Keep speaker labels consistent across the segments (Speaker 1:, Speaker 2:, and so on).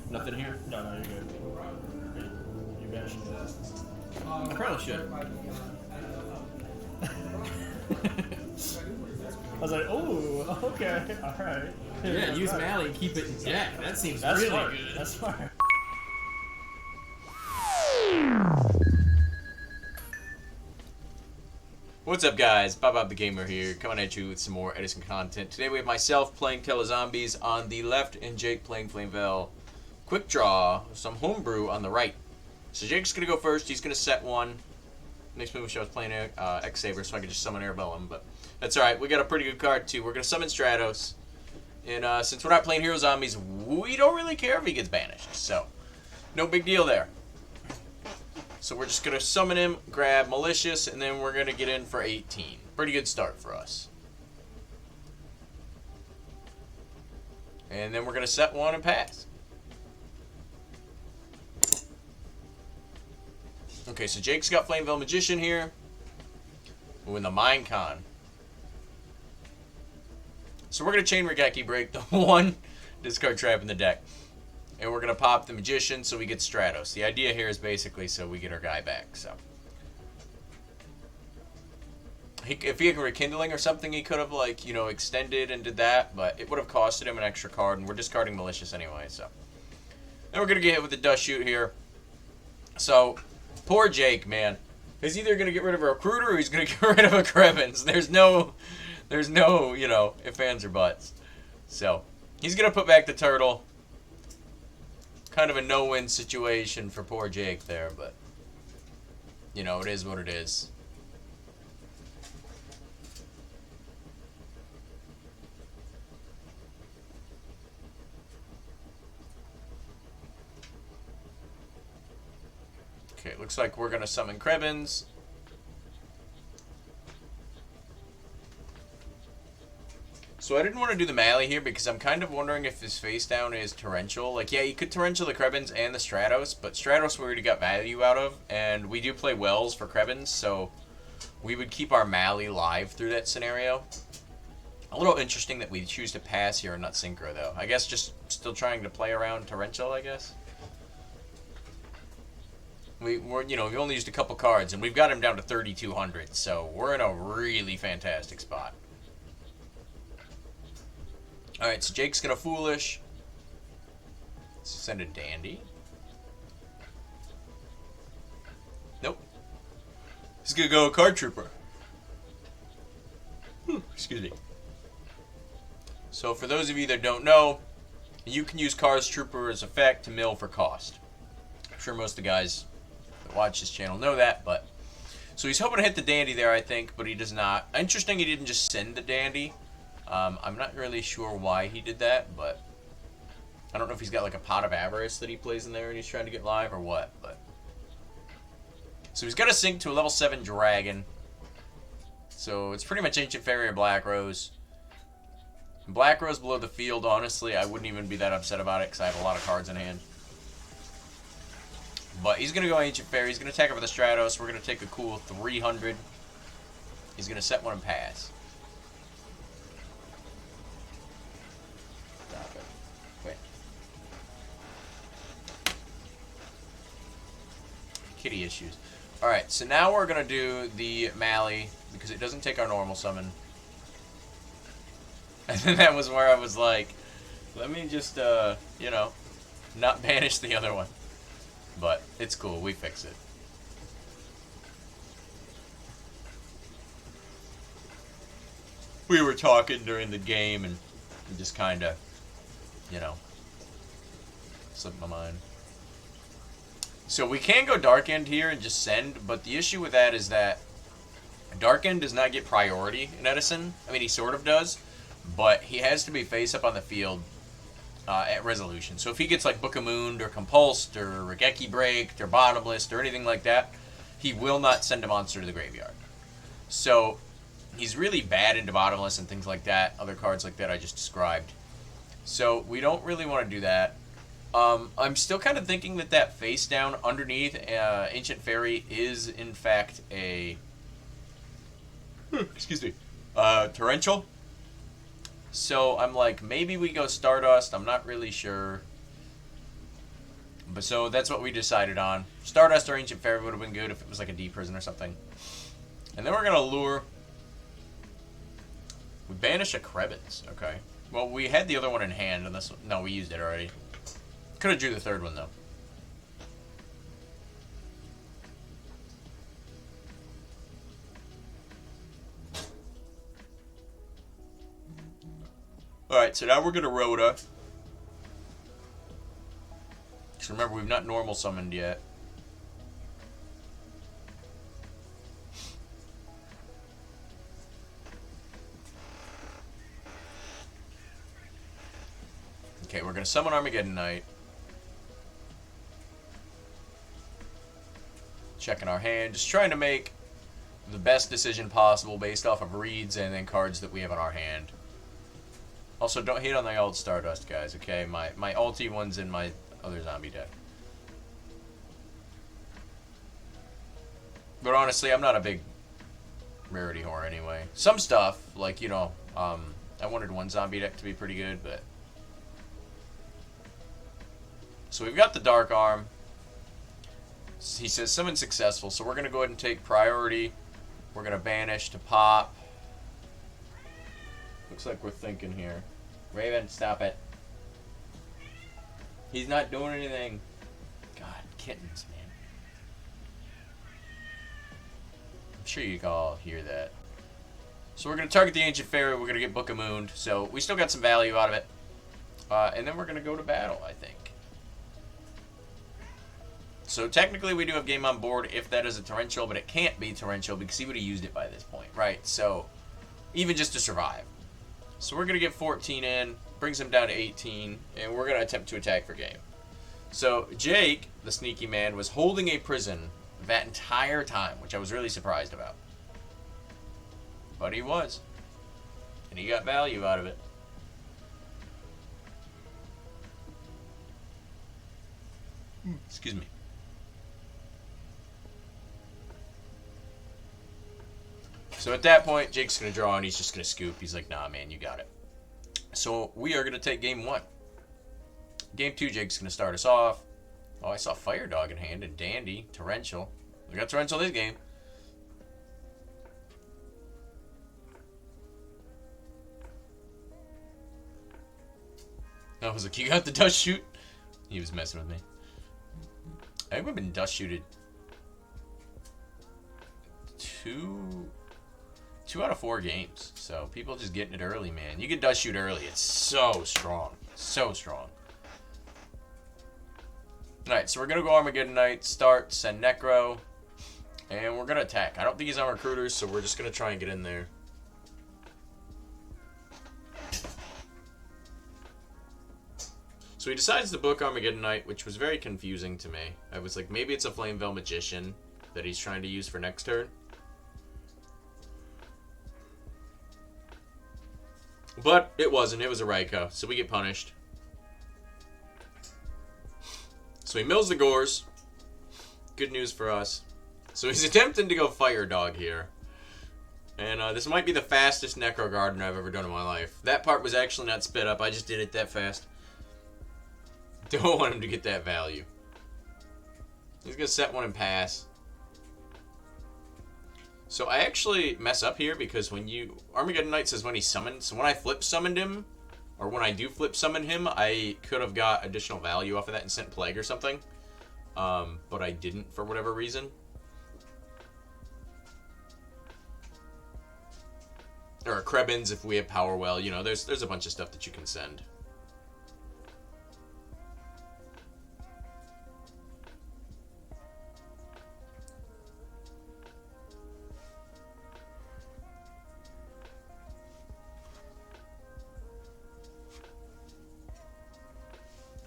Speaker 1: Nothing here?
Speaker 2: No, no, you're good. You mentioned it.
Speaker 1: I probably should.
Speaker 2: I was like, oh, okay, alright.
Speaker 1: Yeah, use Mally and keep it in jack. That seems
Speaker 2: That's
Speaker 1: really
Speaker 2: smart.
Speaker 1: good.
Speaker 2: That's smart.
Speaker 3: What's up, guys? bob.bob.the.gamer here, coming at you with some more Edison content. Today we have myself playing Tele-Zombies on the left and Jake playing Flamvell Quickdraw, some homebrew on the right. So Jake's going to go first. He's going to set one. Next move I was playing X-Saber, so I could just summon Arabellum, but that's alright. We got a pretty good card, too. We're going to summon Stratos. And since we're not playing Hero Zombies, we don't really care if he gets banished. So, no big deal there. So we're just going to summon him, grab Malicious, and then we're going to get in for 18. Pretty good start for us. And then we're going to set one and pass. Okay, so Jake's got Flamvell Magician here. Ooh, in the Minecon. So we're going to Chain Regeki break the one discard trap in the deck. And we're going to pop the Magician so we get Stratos. The idea here is basically so we get our guy back. So if he had Rekindling or something, he could have, like, you know, extended and did that. But it would have costed him an extra card, and we're discarding Malicious anyway. So then we're going to get hit with the Dust Shoot here. So poor Jake, man. He's either going to get rid of a Recruiter or he's going to get rid of a Krevins. There's no, you know, ifs, ands, or buts. So he's going to put back the Turtle. Kind of a no-win situation for poor Jake there, but, you know, it is what it is. Okay, looks like we're going to summon Krevins. So I didn't want to do the Mally here because I'm kind of wondering if his face down is Torrential. Like, yeah, you could Torrential the Krevins and the Stratos, but Stratos we already got value out of, and we do play Wells for Krevins, so we would keep our Mally live through that scenario. A little interesting that we choose to pass here and not Synchro, though. I guess just still trying to play around Torrential, I guess. We're, you know, we only used a couple cards, and we've got him down to 3,200, so we're in a really fantastic spot. Alright, so Jake's gonna Foolish. Send a Dandy. Nope. He's gonna go Card Trooper. Excuse me. So for those of you that don't know, you can use Card Trooper's effect to mill for cost. I'm sure most of the guys that watch this channel know that, but... So he's hoping to hit the Dandy there, I think, but he does not. Interesting he didn't just send the Dandy. I'm not really sure why he did that, but I don't know if he's got like a Pot of Avarice that he plays in there and he's trying to get live or what, but so he's got to sync to a level 7 Dragon. So it's pretty much Ancient Fairy or Black Rose. Black Rose below the field, honestly, I wouldn't even be that upset about it because I have a lot of cards in hand. But he's going to go Ancient Fairy. He's going to attack over the Stratos. We're going to take a cool 300. He's going to set one and pass. Kitty issues. Alright, so now we're going to do the Mally, because it doesn't take our normal summon. And then that was where I was like, let me just, you know, not banish the other one. But it's cool, we fix it. We were talking during the game, and just kind of, you know, slipped my mind. So we can go Dark End here and just send, but the issue with that is that Dark End does not get priority in Edison. I mean, he sort of does, but he has to be face up on the field at resolution. So if he gets like Book of Moon or Compulsed or Regeki Breaked or Bottomless or anything like that, he will not send a monster to the graveyard. So he's really bad into Bottomless and things like that, other cards like that I just described. So we don't really want to do that. I'm still kind of thinking that that face down underneath Ancient Fairy is in fact a excuse me, Torrential. So I'm like, maybe we go Stardust. I'm not really sure. But so that's what we decided on. Stardust or Ancient Fairy would have been good if it was like a D prison or something. And then we're gonna lure. We banish a Krebs. Okay. Well, we had the other one in hand, and this one, no, we used it already. Could have drew the third one though. Alright, so now we're going to Rhoda. Just remember, we've not normal summoned yet. Okay, we're going to summon Armageddon Knight. Checking our hand. Just trying to make the best decision possible based off of reads and then cards that we have in our hand. Also, don't hate on the old Stardust, guys, okay? My ulti one's in my other zombie deck. But honestly, I'm not a big rarity whore anyway. Some stuff, like, you know, I wanted one zombie deck to be pretty good, but... So we've got the Dark Arm. He says summon successful, so we're going to go ahead and take priority. We're going to banish to pop. Looks like we're thinking here. Raven, stop it. He's not doing anything. God, kittens, man. I'm sure you can all hear that. So we're going to target the Ancient Fairy. We're going to get Book of Moon. So we still got some value out of it. And then we're going to go to battle, I think. So technically we do have game on board if that is a torrential, but it can't be torrential because he would have used it by this point, right? So even just to survive. So we're going to get 14 in, brings him down to 18, and we're going to attempt to attack for game. So Jake, the sneaky man, was holding a prison that entire time, which I was really surprised about. But he was. And he got value out of it. Excuse me. So at that point, Jake's going to draw and he's just going to scoop. He's like, nah, man, you got it. So we are going to take game 1. Game 2, Jake's going to start us off. Oh, I saw Fire Dog in hand and Dandy, Torrential. We got Torrential this game. I was like, you got the dust shoot? He was messing with me. I think we've been dust shooted 2 out of 4 games. So people just getting it early, man. You can dust shoot early. It's so strong. So strong. Alright, so we're going to go Armageddon Knight, start, send Necro, and we're going to attack. I don't think he's on recruiters, so we're just going to try and get in there. So he decides to book Armageddon Knight, which was very confusing to me. I was like, maybe it's a Flamvell Magician that he's trying to use for next turn. But it wasn't. It was a Raikou, so we get punished. So he mills the Gores. Good news for us. So he's attempting to go Fire Dog here. And this might be the fastest Necro Gardener I've ever done in my life. That part was actually not sped up. I just did it that fast. Don't want him to get that value. He's going to set one and pass. So I actually mess up here because when you... Armageddon Knight says when he summoned. So when I flip summoned him, or when I do flip summon him, I could have got additional value off of that and sent Plague or something. But I didn't for whatever reason. Or Krebins if we have Power Well. You know, there's a bunch of stuff that you can send.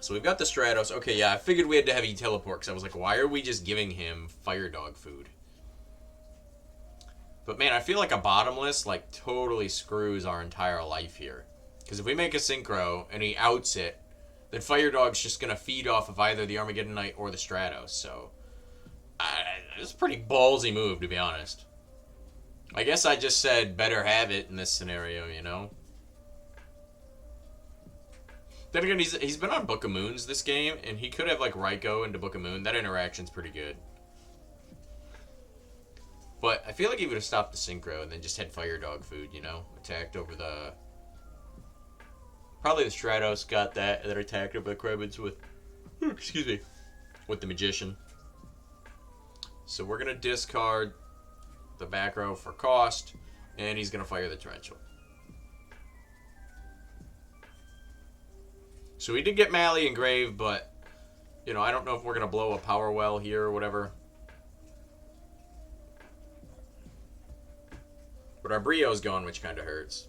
Speaker 3: So we've got the Stratos. Okay, yeah, I figured we had to have E teleport because I was like, why are we just giving him Fire Dog food? But man, I feel like a bottomless like totally screws our entire life here. Because if we make a Synchro and he outs it, then Fire Dog's just going to feed off of either the Armageddon Knight or the Stratos. So it's a pretty ballsy move, to be honest. I guess I just said better have it in this scenario, you know? Then again, he's been on Book of Moons this game, and he could have, like, Raikou into Book of Moon. That interaction's pretty good. But I feel like he would have stopped the Synchro and then just had Fire Dog food, you know? Attacked over the... Probably the Stratos got that, and then attacked over the Krebits with... Excuse me. With the Magician. So we're going to discard the back row for cost, and he's going to fire the Torrential. So we did get Mally and Grave, but, you know, I don't know if we're going to blow a Power Well here or whatever. But our Brio's gone, which kind of hurts.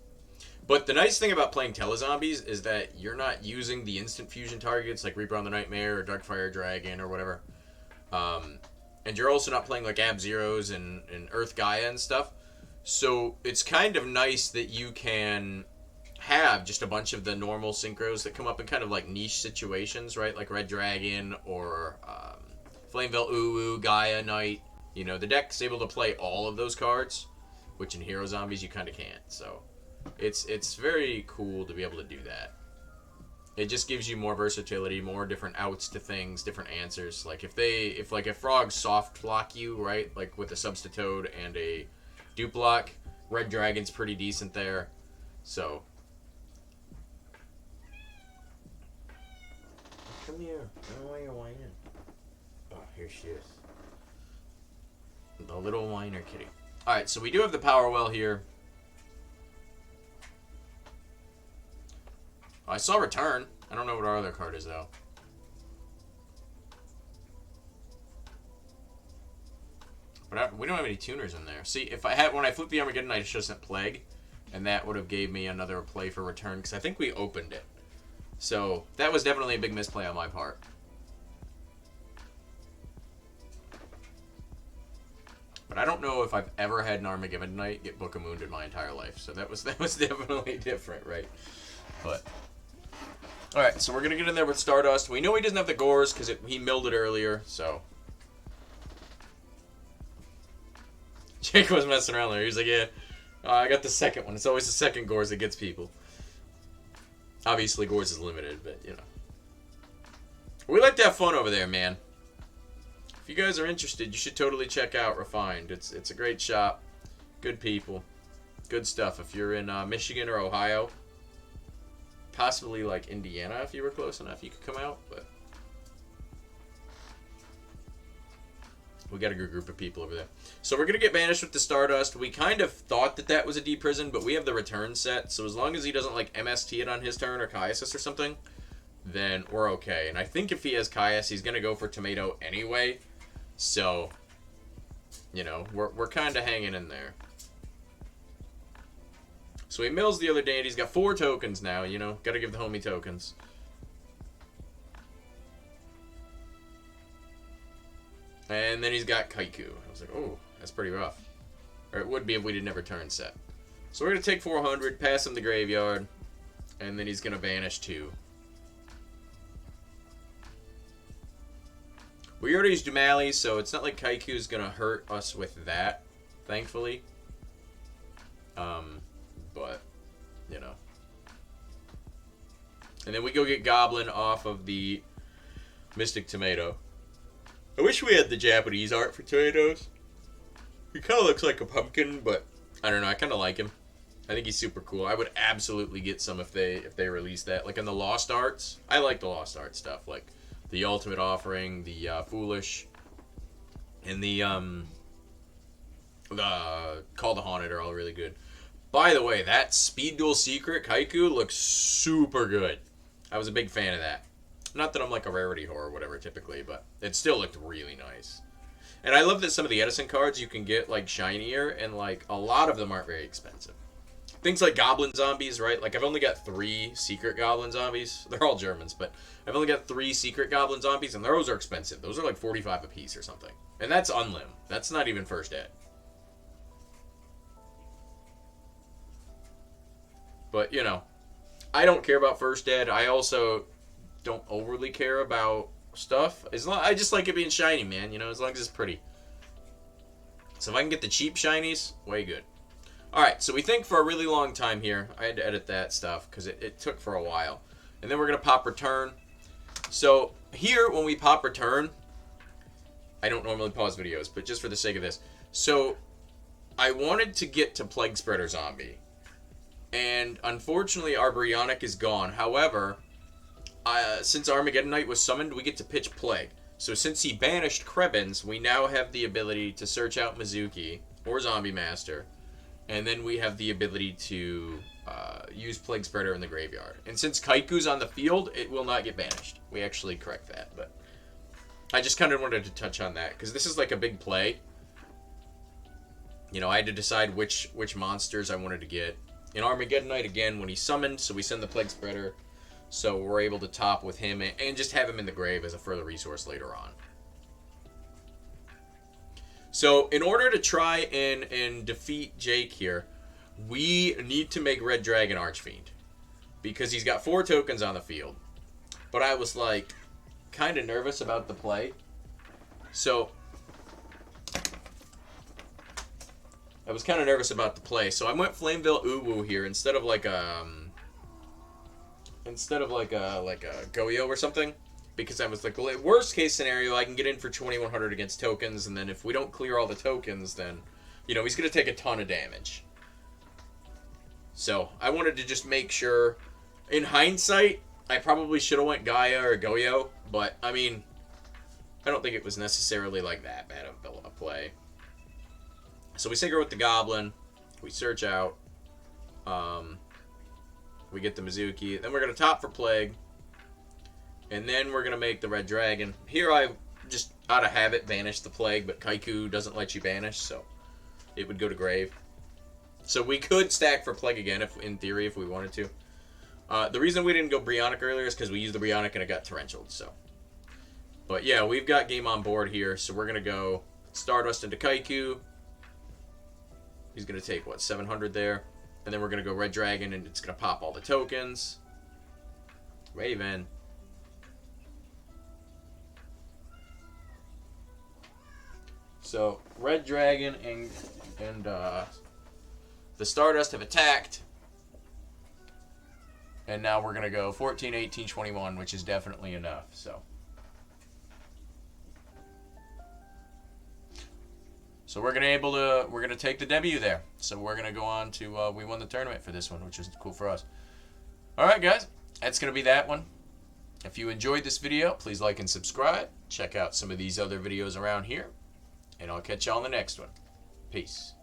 Speaker 3: But the nice thing about playing Tele-Zombies is that you're not using the instant fusion targets like Reaper on the Nightmare or Darkfire Dragon or whatever. And you're also not playing like Ab-Zeros and Earth Gaia and stuff. So it's kind of nice that you can have just a bunch of the normal synchros that come up in kind of like niche situations, right? Like Red Dragon or Flamvell Uwu, Gaia Knight. You know, the deck's able to play all of those cards, which in Hero Zombies you kind of can't. So it's very cool to be able to do that. It just gives you more versatility, more different outs to things, different answers. Like if frogs soft block you, right? Like with a Substitute and a dupe block, Red Dragon's pretty decent there. So come here. I don't know why you're whining. Oh, here she is. The little whiner kitty. Alright, so we do have the Power Well here. I saw Return. I don't know what our other card is, though. But we don't have any tuners in there. See, if I had, when I flipped the Armageddon, I should have sent Plague. And that would have gave me another play for Return, because I think we opened it. So, that was definitely a big misplay on my part. But I don't know if I've ever had an Armageddon Knight get Book of Moon in my entire life. So that was definitely different, right? But alright, so we're going to get in there with Stardust. We know he doesn't have the Gores because he milled it earlier, so. Jake was messing around there. He was like, yeah, I got the second one. It's always the second Gores that gets people. Obviously, Gores is limited, but, you know. We like to have fun over there, man. If you guys are interested, you should totally check out Refined. It's a great shop. Good people. Good stuff. If you're in Michigan or Ohio, possibly like Indiana if you were close enough, you could come out. But we got a good group of people over there. So we're going to get banished with the Stardust. We kind of thought that was a D-Prison, but we have the Return set. So as long as he doesn't like MST it on his turn or Kaiasis or something, then we're okay. And I think if he has Kaias, he's going to go for Tomato anyway. So, you know, we're kind of hanging in there. So he mills the other day, he's got 4 tokens now, you know. Got to give the homie tokens. And then he's got Kaiku. I was like, oh, that's pretty rough. Or it would be if we didn't have Return set. So we're going to take 400, pass him the graveyard, and then he's going to banish 2. We already used Dumali, so it's not like Kaiku's going to hurt us with that, thankfully. But, you know. And then we go get Goblin off of the Mystic Tomato. I wish we had the Japanese art for tomatoes. He kind of looks like a pumpkin, but I don't know. I kind of like him. I think he's super cool. I would absolutely get some if they release that. Like in the Lost Arts. I like the Lost Art stuff. Like the Ultimate Offering, the Foolish, and the Call the Haunted are all really good. By the way, that Speed Duel Secret Kaiku looks super good. I was a big fan of that. Not that I'm like a rarity whore or whatever typically, but it still looked really nice. And I love that some of the Edison cards you can get like shinier, and like a lot of them aren't very expensive. Things like Goblin Zombies, right? Like I've only got 3 Secret Goblin Zombies. They're all Germans, but I've only got 3 Secret Goblin Zombies, and those are expensive. Those are like 45 a piece or something. And that's unlim. That's not even first ed. But, you know, I don't care about first ed. I also don't overly care about stuff. I just like it being shiny, man. You know, as long as it's pretty. So if I can get the cheap shinies, way good. Alright, so we think for a really long time here. I had to edit that stuff because it took for a while. And then we're going to pop return. So here, when we pop return, I don't normally pause videos, but just for the sake of this. So I wanted to get to Plague Spreader Zombie. And unfortunately, our Brionic is gone. However, since Armageddon Knight was summoned, we get to pitch Plague. So since he banished Krebins, we now have the ability to search out Mizuki or Zombie Master. And then we have the ability to use Plague Spreader in the graveyard. And since Kaiku's on the field, it will not get banished. We actually correct that, but I just kind of wanted to touch on that, because this is like a big play. You know, I had to decide which monsters I wanted to get. In Armageddon Knight, again, when he's summoned, so we send the Plague Spreader, so we're able to top with him and just have him in the grave as a further resource later on. So, in order to try and defeat Jake here, we need to make Red Dragon Archfiend, because he's got 4 tokens on the field. But I was, like, kind of nervous about the play. So I was kind of nervous about the play. So I went Flamvell Uwu here instead of like a Yugioh or something, because I was like, well, worst case scenario, I can get in for 2100 against tokens, and then if we don't clear all the tokens, then, you know, he's going to take a ton of damage. So I wanted to just make sure. In hindsight, I probably should have went Gaia or Yugioh, but I mean, I don't think it was necessarily like that bad of a play. So we synchro with the Goblin, we search out, we get the Mizuki, then we're going to top for Plague, and then we're going to make the Red Dragon. Here I just, out of habit, banished the Plague, but Kaiku doesn't let you banish, so it would go to grave. So we could stack for Plague again, if in theory, if we wanted to. The reason we didn't go Brionic earlier is because we used the Brionic and it got Torrentialed, so. But yeah, we've got game on board here, so we're going to go Stardust into Kaiku. He's going to take, what, 700 there? And then we're going to go Red Dragon, and it's going to pop all the tokens. Raven. So, Red Dragon and the Stardust have attacked. And now we're going to go 14, 18, 21, which is definitely enough, so. So we're gonna take the W there. So we're gonna go on to we won the tournament for this one, which is cool for us. All right, guys, that's gonna be that one. If you enjoyed this video, please like and subscribe. Check out some of these other videos around here, and I'll catch you on the next one. Peace.